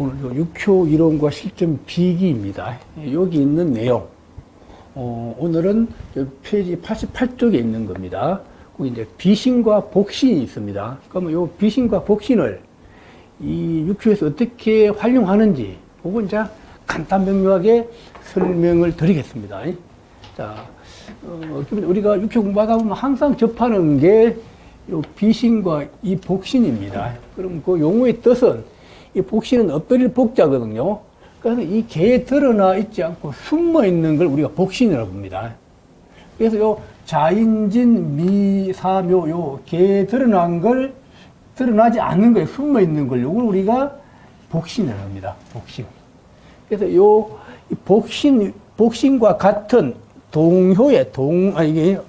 오늘 육효 이론과 실전 비기입니다. 여기 있는 내용. 오늘은 페이지 88쪽에 있는 겁니다. 거기 이제 비신과 복신이 있습니다. 그러면 요 비신과 복신을 이 육효에서 어떻게 활용하는지, 그거 이제 간단 명료하게 설명을 드리겠습니다. 자, 우리가 육효 공부하다 보면 항상 접하는 게 요 비신과 이 복신입니다. 그럼 그 용어의 뜻은 이 복신은 엎드릴 복자거든요. 그래서 이 개에 드러나 있지 않고 숨어 있는 걸 우리가 복신이라고 봅니다. 그래서 요 자인진 미사묘 요 개에 드러난 걸 드러나지 않는 거에 숨어 있는 걸 요걸 우리가 복신이라고 합니다. 복신. 그래서 이 복신과 같은 동효의 이게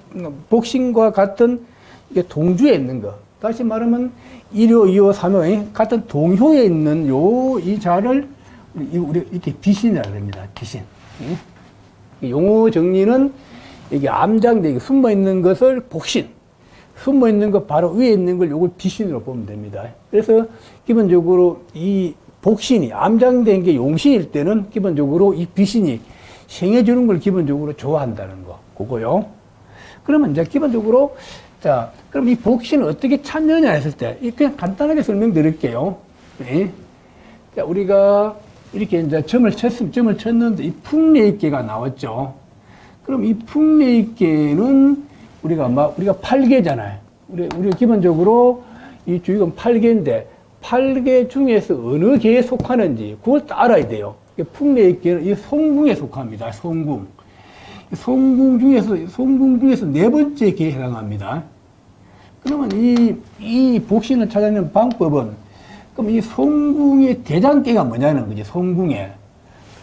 복신과 같은 이게 동주에 있는 거. 다시 말하면 1호, 2호, 3호 같은 동효에 있는 이 자를 우리 이렇게 비신이라고 합니다. 비신. 용어 정리는 이게 암장대 숨어 있는 것을 복신, 숨어 있는 것 바로 위에 있는 걸 요걸 비신으로 보면 됩니다. 그래서 기본적으로 이 복신이 암장된 게 용신일 때는 기본적으로 이 비신이 생해주는 걸 기본적으로 좋아한다는 거, 그거요. 그러면 이제 기본적으로 자, 그럼 이 복신을 어떻게 찾느냐 했을 때, 그냥 간단하게 설명드릴게요. 네. 자, 우리가 이렇게 이제 점을 쳤는데 이 풍레익계가 나왔죠. 그럼 이 풍레익계는 우리가 8개잖아요. 우리가 기본적으로 이 주익은 8개인데, 8개 중에서 어느 개에 속하는지 그걸 또 알아야 돼요. 풍레익계는 이 송궁에 속합니다. 송궁. 송궁 중에서 네 번째 개에 해당합니다. 그러면 이 복신을 찾아내는 방법은, 그럼 이 송궁의 대장계가 뭐냐는 거지, 송궁에.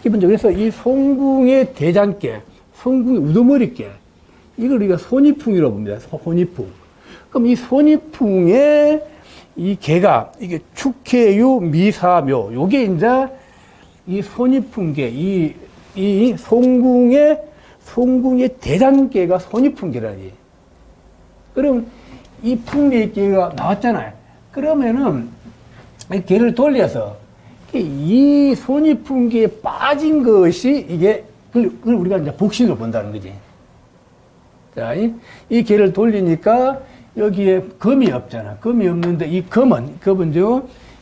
기본적으로 그래서 이 송궁의 대장계, 송궁의 우두머리계, 이걸 우리가 손이풍이라고 봅니다. 손이풍. 그럼 이 손이풍의 이 개가, 이게 축해유 미사묘, 요게 이제 이 손이풍계, 이 송궁의 대장계가 손이풍계라니. 그럼 이 풍레익계가 나왔잖아요. 그러면은 이 개를 돌려서 이 손이풍계에 빠진 것이 이게 그걸 우리가 이제 복신으로 본다는 거지. 자, 이 개를 돌리니까 여기에 금이 없잖아. 금이 없는데 이 금은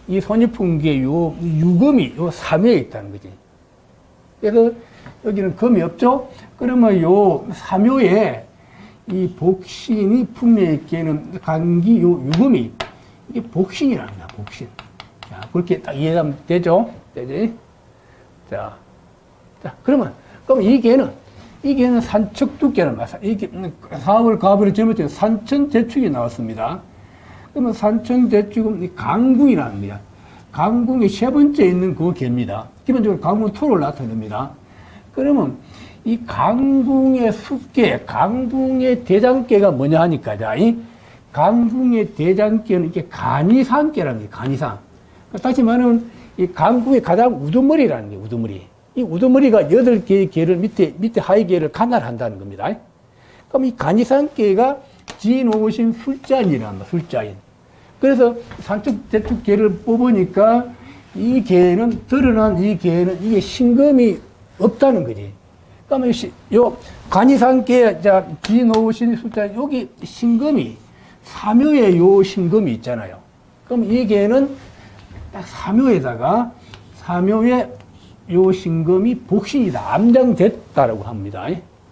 이 손이풍계 요 유금이 요 3회에 있다는 거지. 그래서 여기는 금이 없죠? 그러면 요 3요에 이 복신이 풍레익계는 간기 요 유금이 이게 복신이라는 거야, 복신. 자, 그렇게 딱 이해하면 되죠? 되지? 자, 그럼 이 개는 산척두개는 맞아. 이게 4월 가을에 젊을 산천대축이 나왔습니다. 그러면 산천대축은 이 강궁이라는 거야. 강궁이 세 번째 있는 그 개입니다. 기본적으로 강궁은 토를 나타냅니다. 그러면 이 강궁의 숫계, 강궁의 대장계가 뭐냐 하니까, 자, 이 강궁의 대장계는 이게 간이상계라는 거예요, 간이상. 다시 말하면 이 강궁의 가장 우두머리라는 거예요, 우두머리. 이 우두머리가 8개의 계를 밑에 하위 계를 관할한다는 겁니다. 그럼 이 간이상계가 지놓으신 술자인이라는 거예요, 술자인. 그래서 산척대축 계를 뽑으니까 이 계는, 드러난 이 계는 이게 신금이 없다는 거지. 그러면 요 간이상계 지놓으신 술자, 여기 신금이 3요에 요 신금이 있잖아요. 그럼 이 계는 딱 3요에다가 3요에 요 신금이 복신이다, 암장됐다라고 합니다.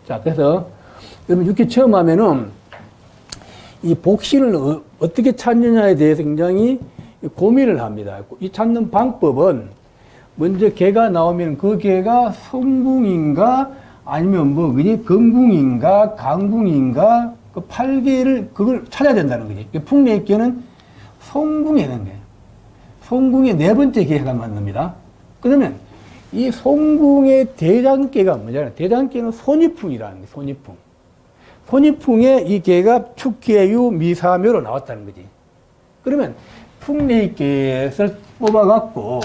자, 그래서 여러분 이렇게 처음 하면은 이 복신을 어떻게 찾느냐에 대해서 굉장히 고민을 합니다. 이 찾는 방법은 먼저 개가 나오면 그 개가 송궁인가 아니면 금궁인가 강궁인가 그 8개를 그걸 찾아야 된다는 거지. 풍레익계는 송궁에 있는 거예요. 송궁의 네 번째 개에 해당하는 겁니다. 그러면 이 송궁의 대장계가 뭐냐면 대장계는 손이풍이라는 거예요. 손이풍. 손이풍에 이 개가 축해유 미사묘로 나왔다는 거지. 그러면 풍레익계에서 뽑아갖고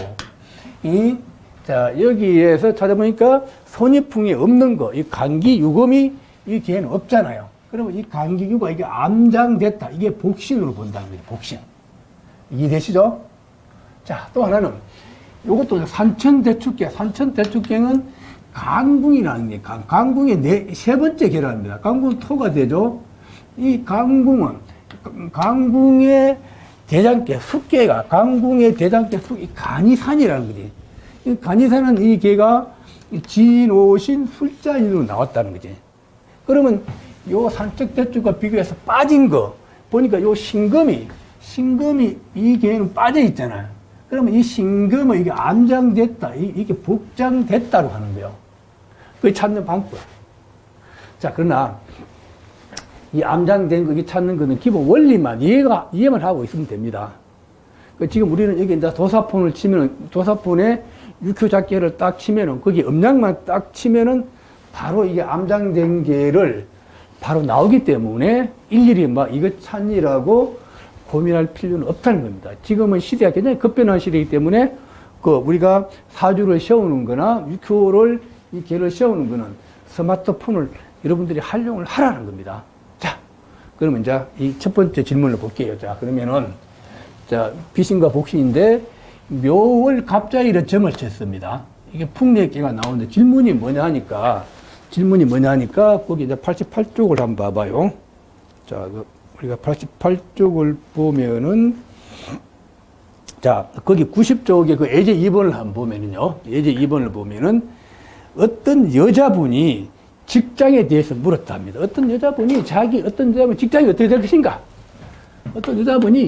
여기에서 찾아보니까 손이풍이 없는 거, 이 간기 유금이 이 개는 없잖아요. 그러면 이 간기 유가 이게 암장됐다. 이게 복신으로 본다는 거죠. 복신. 이해되시죠? 자, 또 하나는 요것도 산천대축경. 산천대축경은 강궁이라는 게, 강궁의 세 번째 계라입니다. 강궁은 토가 되죠. 이 강궁은, 강궁의 대장계, 숙계가, 강궁의 대장계 숙, 간이산이라는 거지. 이 간이산은 이 개가 진오신 술자인으로 나왔다는 거지. 그러면 요 산책대축과 비교해서 빠진 거, 보니까 요 신금이 이 개는 빠져 있잖아요. 그러면 이 신금은 이게 암장됐다, 이게 복장됐다로 하는 거예요. 그게 찾는 방법. 자, 그러나 이 암장된 거, 이게 찾는 거는 기본 원리만 이해만 하고 있으면 됩니다. 지금 우리는 여기 이제 도사폰을 치면은, 도사폰에 육효작계를 딱 치면은, 거기 음량만 딱 치면은 바로 이게 암장된 게를 바로 나오기 때문에 일일이 막 이거 찾니라고 고민할 필요는 없다는 겁니다. 지금은 시대가 굉장히 급변한 시대이기 때문에 우리가 사주를 세우는 거나 육효를 이 개를 세우는 거는 스마트폰을 여러분들이 활용을 하라는 겁니다. 자, 그러면 이제 이 첫 번째 질문을 볼게요. 자, 그러면은, 자, 비신과 복신인데, 묘월 갑자일에 점을 쳤습니다. 이게 풍력계가 나오는데 질문이 뭐냐 하니까, 거기 이제 88쪽을 한번 봐봐요. 자, 우리가 88쪽을 보면은, 자, 거기 90쪽에 그 예제 2번을 한번 보면은요, 예제 2번을 보면은, 어떤 여자분이 직장에 대해서 물었다 합니다. 어떤 여자분이 직장이 어떻게 될 것인가? 어떤 여자분이,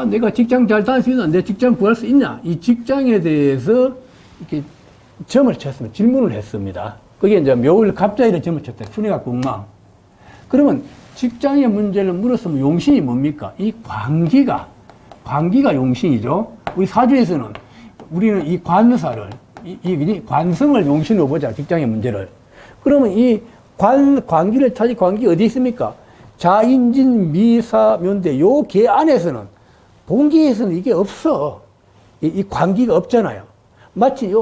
내가 직장 잘 다닐 수 있나? 내 직장 구할 수 있냐? 이 직장에 대해서 이렇게 점을 쳤습니다. 질문을 했습니다. 그게 이제 묘월 갑자일에 점을 쳤다. 순위가 궁망. 그러면 직장의 문제를 물었으면 용신이 뭡니까? 이 관기가 용신이죠. 우리 사주에서는 우리는 이 관사를, 이 관성을 용신으로 보자, 직장의 문제를. 그러면 이 관기를 찾이 관기 어디 있습니까? 자인진 미사묘인데 요 개 안에서는, 본기에서는 이게 없어. 이 관기가 없잖아요. 마치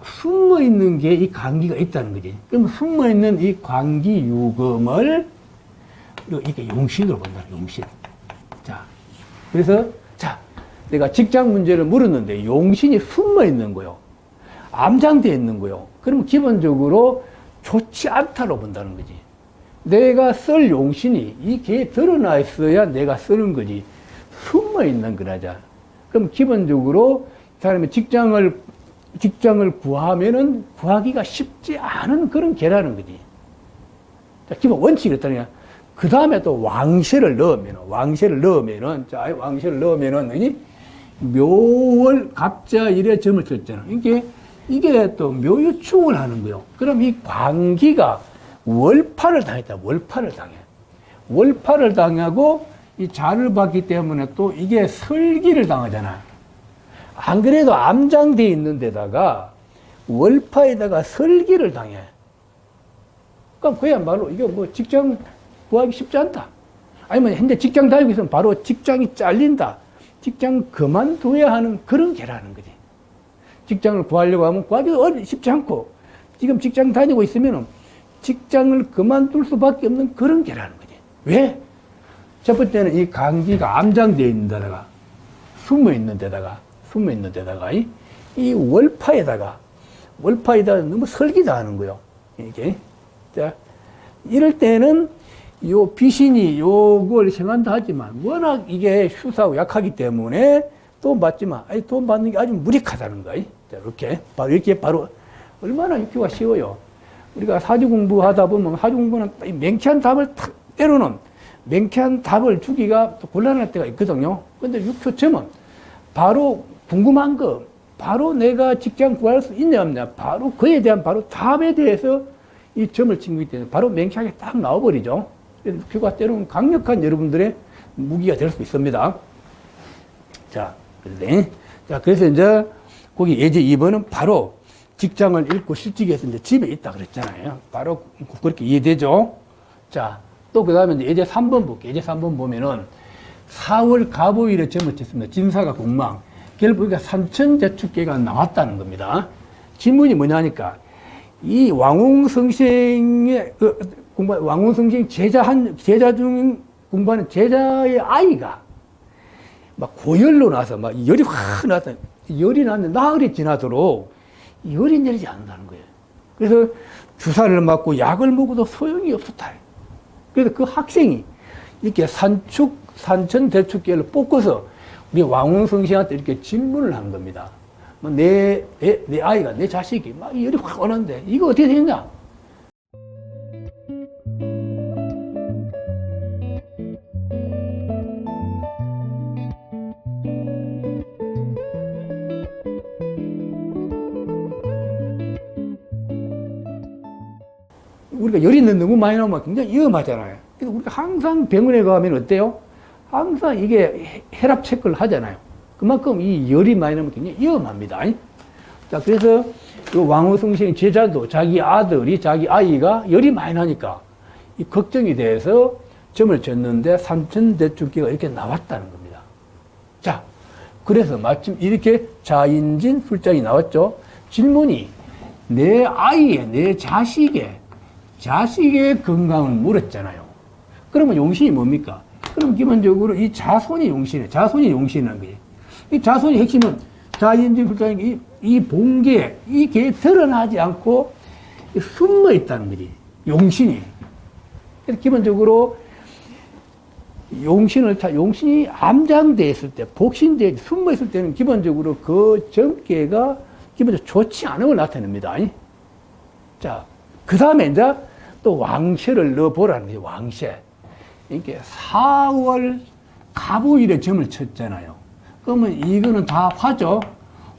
숨어 있는 게 이 관기가 있다는 거지. 그럼 숨어 있는 이 관기 유금을 이게 용신으로 본다, 용신. 자, 그래서, 자, 내가 직장 문제를 물었는데 용신이 숨어 있는 거요. 암장되어 있는 거요. 그러면 기본적으로 좋지 않다로 본다는 거지. 내가 쓸 용신이 이 개에 드러나 있어야 내가 쓰는 거지. 숨어 있는 거라자. 그럼 기본적으로 사람이 직장을 구하기가 쉽지 않은 그런 개라는 거지. 자, 기본 원칙이 있다는 그 다음에 또 왕세를 넣으면은, 묘월 갑자일에 점을 쳤잖아. 이게 또 묘유축을 하는 거요. 그럼 이 관기가 월파를 당했다. 월파를 당하고 이 자를 받기 때문에 또 이게 설기를 당하잖아. 안 그래도 암장돼 있는 데다가 월파에다가 설기를 당해. 그럼 그야말로 이게 뭐 직장 구하기 쉽지 않다. 아니면 현재 직장 다니고 있으면 바로 직장이 잘린다. 직장 그만둬야 하는 그런 개라는 거지. 직장을 구하려고 하면 구하기 쉽지 않고, 지금 직장 다니고 있으면 직장을 그만둘 수밖에 없는 그런 개라는 거지. 왜? 첫 번째는 이 관기가 암장되어 있는 데다가, 숨어 있는 데다가, 이 월파에다가 너무 설기다 하는 거요. 이게. 자, 이럴 때는 요 비신이 요걸 생각한다 하지만, 워낙 이게 휴사하고 약하기 때문에 돈 받지만, 돈 받는 게 아주 무력하다는 거야. 자, 이렇게 바로, 얼마나 육교가 쉬워요. 우리가 사주 공부하다 보면, 사주 공부는 맹쾌한 답을 탁 때로는, 맹쾌한 답을 주기가 또 곤란할 때가 있거든요. 근데 육효점은 바로 궁금한 거, 바로 내가 직장 구할 수 있냐 없냐, 바로 그에 대한 바로 답에 대해서 이 점을 친 거기 때문에 바로 맹쾌하게 딱 나와버리죠. 육효가 때로는 강력한 여러분들의 무기가 될 수 있습니다. 자, 그래서 이제 거기 예제 2번은 바로 직장을 잃고 실직해서 이제 집에 있다 그랬잖아요. 바로 그렇게 이해되죠? 자, 또 그 다음에 예제 3번 볼게요. 예제 3번 보면은 4월 갑오일에 점을 쳤습니다. 진사가 공망. 결국 우리가 산천제축계가 나왔다는 겁니다. 질문이 뭐냐니까, 이 왕웅성생의 왕웅성생 제자 중 공부하는 제자의 아이가 막 고열로 나서 막 열이 확 나서 열이 나는데 나흘이 지나도록 열이 내리지 않는다는 거예요. 그래서 주사를 맞고 약을 먹어도 소용이 없었다. 그래서 그 학생이 이렇게 산천대축계를 뽑고서 우리 왕웅성씨한테 이렇게 질문을 한 겁니다. 내 아이가, 내 자식이 막 열이 확 오는데 이거 어떻게 되냐? 우리가 열이 너무 많이 나오면 굉장히 위험하잖아요. 그래서 우리가 항상 병원에 가면 어때요? 항상 이게 혈압 체크를 하잖아요. 그만큼 이 열이 많이 나면 굉장히 위험합니다. 자, 그래서 그 왕후성신의 제자도 자기 아이가 열이 많이 나니까 이 걱정이 돼서 점을 졌는데 산천대축계가 이렇게 나왔다는 겁니다. 자, 그래서 마침 이렇게 자인진 술장이 나왔죠. 질문이 내 아이의, 내 자식의 건강을 물었잖아요. 그러면 용신이 뭡니까? 그럼 기본적으로 이 자손이 용신이에요. 자손이 용신이라는 거예요. 이 자손의 핵심은 자인진 술장이 이 본계, 이 개에 드러나지 않고 숨어 있다는 거지. 용신이. 그래서 기본적으로 용신이 암장되어 있을 때, 복신되어 숨어 있을 때는 기본적으로 그 점괘가 기본적으로 좋지 않은 걸 나타냅니다. 자, 그 다음에 이제 또 왕셰를 넣어보라는 거예요. 왕셰. 이렇게 4월 갑오일에 점을 쳤잖아요. 그러면 이거는 다 화죠.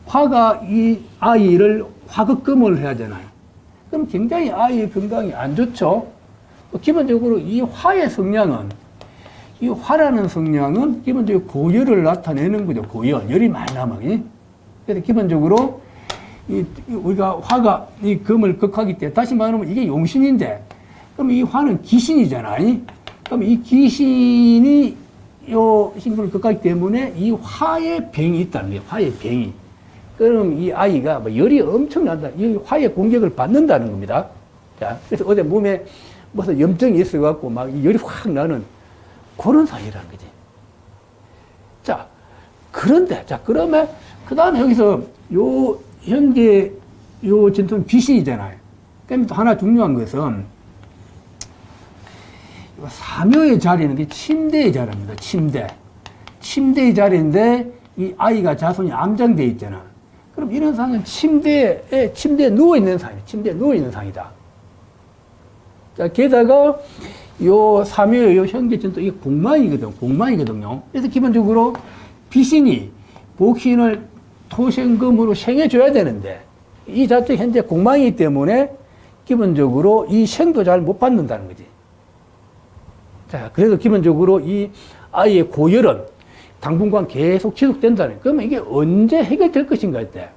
화가 이 아이를 화극금을 해야 되나요? 그럼 굉장히 아이의 건강이 안 좋죠. 기본적으로 이 화의 성향은, 이 화라는 성향은 기본적으로 고열을 나타내는 거죠. 고열. 열이 많이 남아요. 그래서 기본적으로 우리가 화가 이 금을 극하기 때문에, 다시 말하면 이게 용신인데, 그럼 이 화는 기신이잖아요. 그럼 이 기신이 요 신금을 극하기 때문에 이 화의 병이 있다는 거예요. 화의 병이. 그럼 이 아이가 뭐 열이 엄청난다. 이 화의 공격을 받는다는 겁니다. 자, 그래서 어디 몸에 무슨 염증이 있어갖고 막 열이 확 나는 그런 사이라는 거지. 자, 그런데, 자, 그러면, 그 다음에 여기서 요 현재 요 전통 귀신이잖아요. 그럼 또 하나 중요한 것은 사묘의 자리는 게 침대의 자리입니다. 침대의 자리인데 이 아이가 자손이 암장되어 있잖아. 그럼 이런 상은 침대에 누워있는 상이다. 침대에 누워있는 상이다. 자, 게다가 요 사묘의 요 현계전도 이게 공망이거든요. 그래서 기본적으로 비신이 복신을 토생금으로 생해줘야 되는데 이 자체 현재 공망이기 때문에 기본적으로 이 생도 잘 못 받는다는 거지. 자, 그래서 기본적으로 이 아이의 고열은 당분간 계속 지속된다는. 그러면 이게 언제 해결될 것인가 할 때,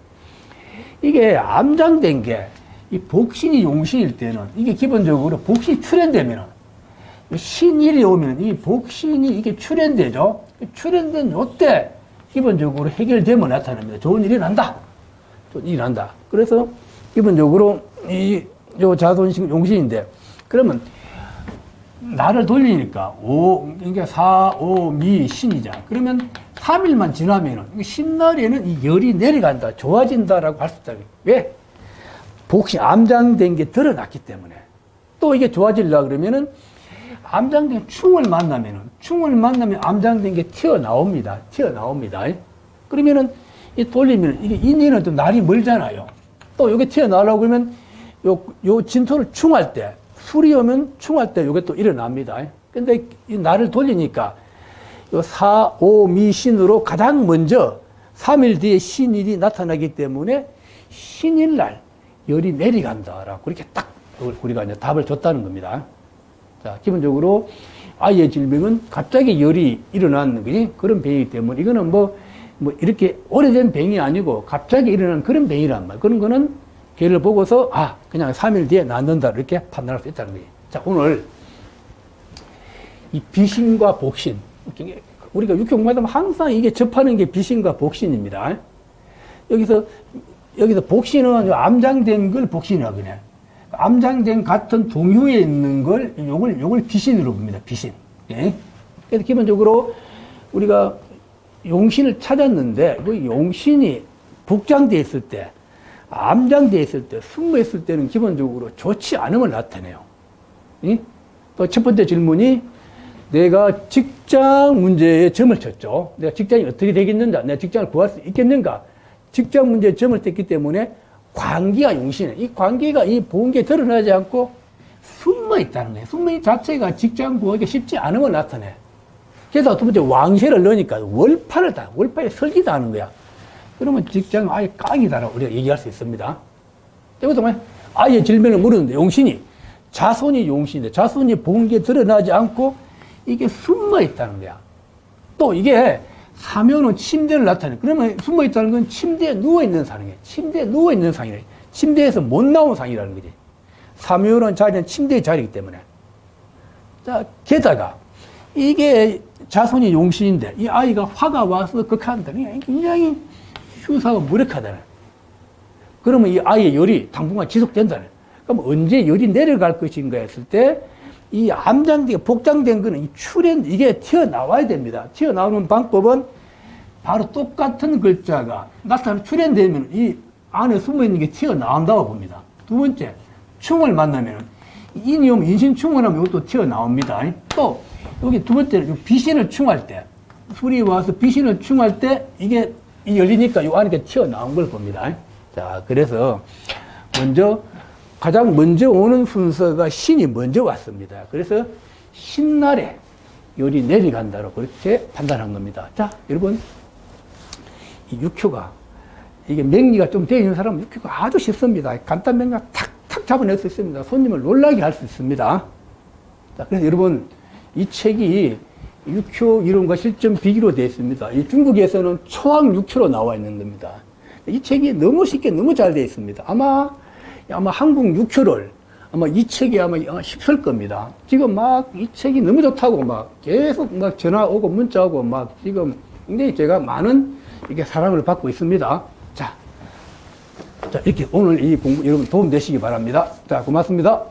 이게 암장된 게 이 복신이 용신일 때는 이게 기본적으로 복신이 출현되면은 신일이 오면 이 복신이 이게 출현되죠. 출현된 요때 기본적으로 해결되면 나타납니다. 좋은 일이 난다. 좋은 일이 난다. 그래서 기본적으로 요 자손신 용신인데, 그러면 날을 돌리니까 그러니까 4, 5, 미, 신이자. 그러면 3일만 지나면은 신날에는 이 열이 내려간다, 좋아진다라고 할 수 있다. 왜? 복신 암장된 게 드러났기 때문에. 또 이게 좋아지려고 그러면은 암장된 충을 만나면 암장된 게 튀어나옵니다. 그러면은 이 돌리면 이게 인연은 또 날이 멀잖아요. 또 이게 튀어나오려고 그러면 요 진토를 충할 때, 술이 오면 충할 때 이게 또 일어납니다. 근데 이 날을 돌리니까 요 4, 5, 미, 신으로 가장 먼저 3일 뒤에 신일이 나타나기 때문에 신일날 열이 내려간다라고 그렇게 딱 우리가 이제 답을 줬다는 겁니다. 자, 기본적으로 아이의 질병은 갑자기 열이 일어나는 거지, 그런 병이기 때문에 이거는 뭐 이렇게 오래된 병이 아니고 갑자기 일어나는 그런 병이란 말이에요. 그런 거는 걔를 보고서 그냥 3일 뒤에 낫는다 이렇게 판단할 수 있다는 거예요. 자, 오늘 이 비신과 복신, 우리가 육경마다 항상 이게 접하는 게 비신과 복신입니다. 여기서 복신은 암장된 걸 복신이라고 그래. 암장된 같은 동효에 있는 걸 요걸 비신으로 봅니다. 비신. 예? 그래서 기본적으로 우리가 용신을 찾았는데 그 용신이 복장돼 있을 때, 암장돼 있을 때, 숨어 있을 때는 기본적으로 좋지 않음을 나타내요. 또 첫 번째 질문이 내가 직장 문제에 점을 쳤죠. 내가 직장이 어떻게 되겠는가? 내가 직장을 구할 수 있겠는가? 직장 문제에 점을 쳤기 때문에 관계가 용신해. 이 관계가 이 본계에 드러나지 않고 숨어 있다는 거예요. 숨어 있는 자체가 직장 구하기 쉽지 않음을 나타내. 그래서 두 번째 왕세를 넣으니까 월파에 설기다 하는 거야. 그러면 직장은 아예 깡이다라고 우리가 얘기할 수 있습니다. 여기서 아예 질면을 모르는데 용신이, 자손이 용신인데 자손이 본계에 드러나지 않고 이게 숨어 있다는 거야. 또 이게 사묘는 침대를 나타내. 그러면 숨어 있다는 건 침대에 누워있는 상이에요. 침대에 누워있는 상이래. 침대에서 못 나온 상이라는 거지. 사묘는 자리는 침대의 자리이기 때문에. 자, 게다가 이게 자손이 용신인데 이 아이가 화가 와서 극한다. 굉장히 휴사가 무력하다는. 그러면 이 아이의 열이 당분간 지속된다는. 그럼 언제 열이 내려갈 것인가 했을 때 이 암장되게 복장된 거는 이 출현, 이게 튀어나와야 됩니다. 튀어나오는 방법은 바로 똑같은 글자가 출현되면 이 안에 숨어 있는 게 튀어나온다고 봅니다. 두 번째, 충을 만나면 인이오면 인신충을 하면 이것도 튀어나옵니다. 또 여기 두 번째는 비신을 충할 때, 술이 와서 비신을 충할 때 이게 열리니까 이 안에 튀어나온 걸 봅니다. 자, 그래서 가장 먼저 오는 순서가 신이 먼저 왔습니다. 그래서 신날에 열이 내려간다로 그렇게 판단한 겁니다. 자, 여러분, 이 육효가, 이게 명리가 좀 되어 있는 사람은 육효가 아주 쉽습니다. 간단 명령 탁탁 잡아낼 수 있습니다. 손님을 놀라게 할 수 있습니다. 자, 그래서 여러분, 이 책이 육효 이론과 실전 비기로 되어 있습니다. 이 중국에서는 초학 육효로 나와 있는 겁니다. 이 책이 너무 쉽게 너무 잘 되어 있습니다. 아마 한국 육효를 아마 이 책이 아마 힘쓸 겁니다. 지금 이 책이 너무 좋다고 계속 전화 오고 문자 오고 지금 굉장히 제가 많은 이렇게 사랑을 받고 있습니다. 자, 이렇게 오늘 이 공부 여러분 도움 되시기 바랍니다. 자, 고맙습니다.